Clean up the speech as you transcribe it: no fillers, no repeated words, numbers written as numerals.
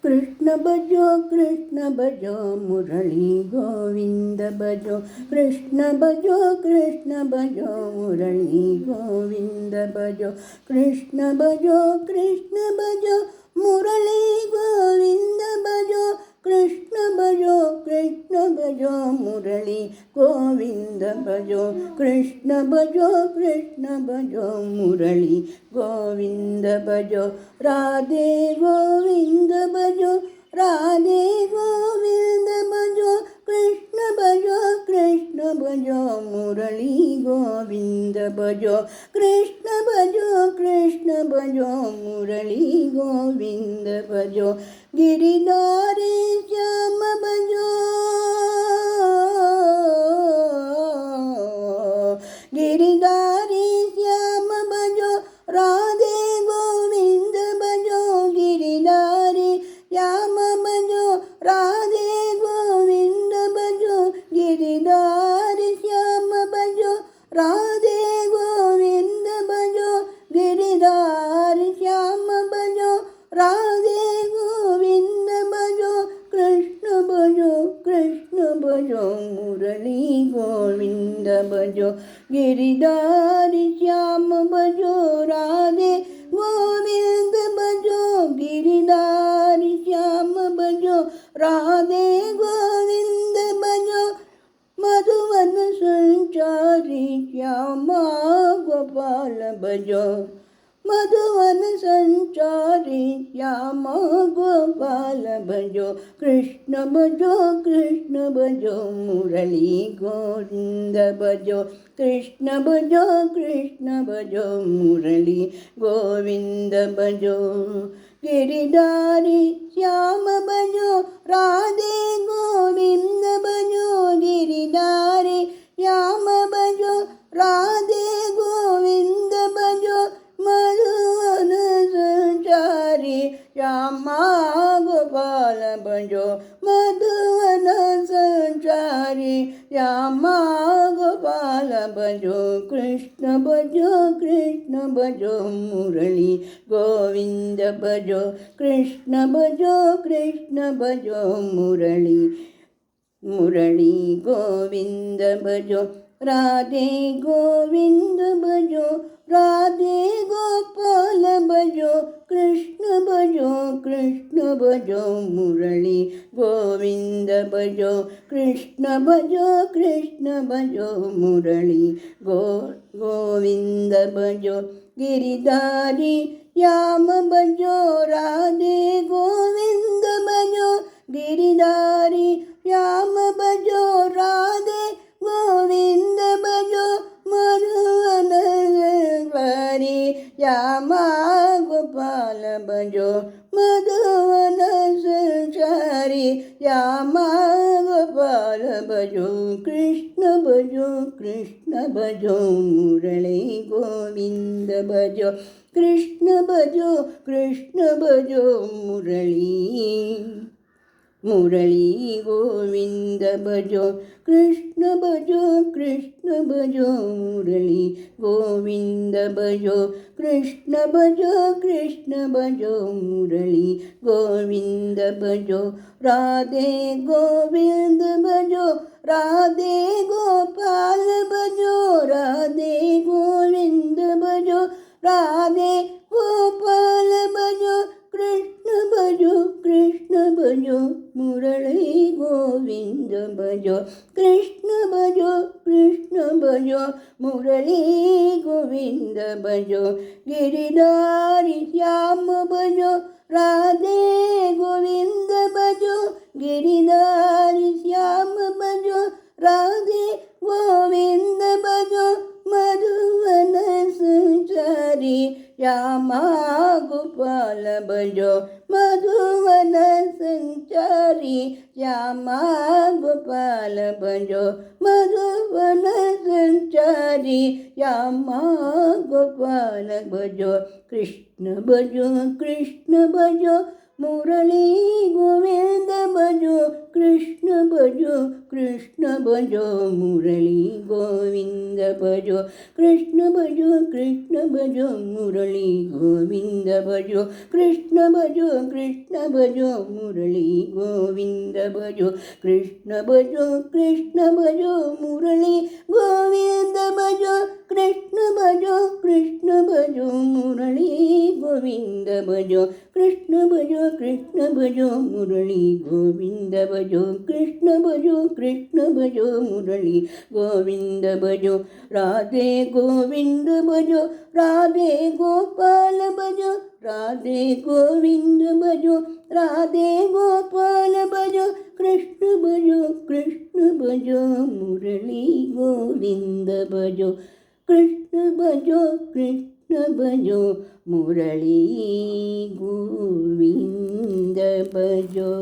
कृष्ण भजो मुरली गोविंद भजो कृष्ण भजो मुरली गोविंद भजो कृष्ण भजो मुरली गोविंद भजो कृष्ण भजो मुरली गोविंद भजो कृष्ण भजो मुरली गोविंद भजो राधे गोविंद भजो राधे गोविंद भजो कृष्ण भजो मुरली गोविंद भजो कृष्ण भजो मुरली गोविंद भजो गिरिधारी श्याम भजो गिरिधारी श्याम भजो राधे गोविंद भजो गिरिधारी श्याम भजो राधे गोविंद भजो गिरिधारी श्याम भजो राधे गोविंद भजो गिरिधारी श्याम भजो राधे गोविंद भजो कृष्ण भजो मुरली गोविंद भजो गिरिधारी श्याम भजो राधे गोविंद भजो गिरिधारी श्याम भजो राधे गोविंद भजो मधुवन संचारी श्यामा गोपाल भजो मधुवन संचारी श्यामा गोपाल भजो कृष्ण भजो मुरली गोविंद भजो कृष्ण भजो मुरली गोविंद भजो गिरिधारी श्याम भजो राधे गोविंद भजो गिरिधारी श्याम भजो राधे गोविंद भजो मधुवन संचारी श्यामा गोपाल भजो मधुवन संचारी श्यामा गोपाल भजो कृष्ण भजो मुरली गोविंद भजो कृष्ण भजो मुरली गोविंद भजो राधे गोविंद भजो राधे गोपाल भजो कृष्ण भजो मुरली गोविंद भजो कृष्ण भजो मुरली गोविंद भजो गिरिधारी श्याम भजो राधे गोविंद भजो गिरिधारी श्याम भजो राधे गोविंद भजो मधुवन संचारी श्यामा गोपाल भजो मधुवन संचारी श्यामा गोपाल भजो कृष्ण भजो मुरली गोविंद भजो कृष्ण भजो मुरली गोविंद भजो कृष्ण भजो मुरली गोविंद भजो कृष्ण भजो मुरली गोविंद भजो राधे गोविंद भजो राधे गोपाल भजो राधे गोविंद भजो राधे गोपाल भजो कृष्ण भजो मुरली गोविंद भजो कृष्ण भजो मुरली गोविंद भजो गिरिधारी श्याम भजो राधे गोविंद भजो गिरिधारी श्याम भजो राधे गोविंद भजो मधुवन संचारी श्यामा गोपाल भजो मधुवन संचारी श्यामा गोपाल भजो मधुवन संचारी श्यामा गोपाल भजो कृष्ण भजो मुरली गोविंद भजो कृष्ण भजो मुरली गोविंद भजो कृष्ण भजो मुरली गोविंद भजो कृष्ण भजो मुरली गोविंद भजो कृष्ण भजो मुरली गोविंद भजो कृष्ण भजो मुरली गोविंद भजो कृष्ण भजो मुरली गोविंद भजो कृष्ण भजो मुरली गोविंद भजो राधे गोविंद भजो राधे गोपाल भजो राधे गोविंद भजो राधे गोपाल भजो कृष्ण भजो मुरली गोविंद भजो कृष्ण भजो मुरली गोविंद भजो।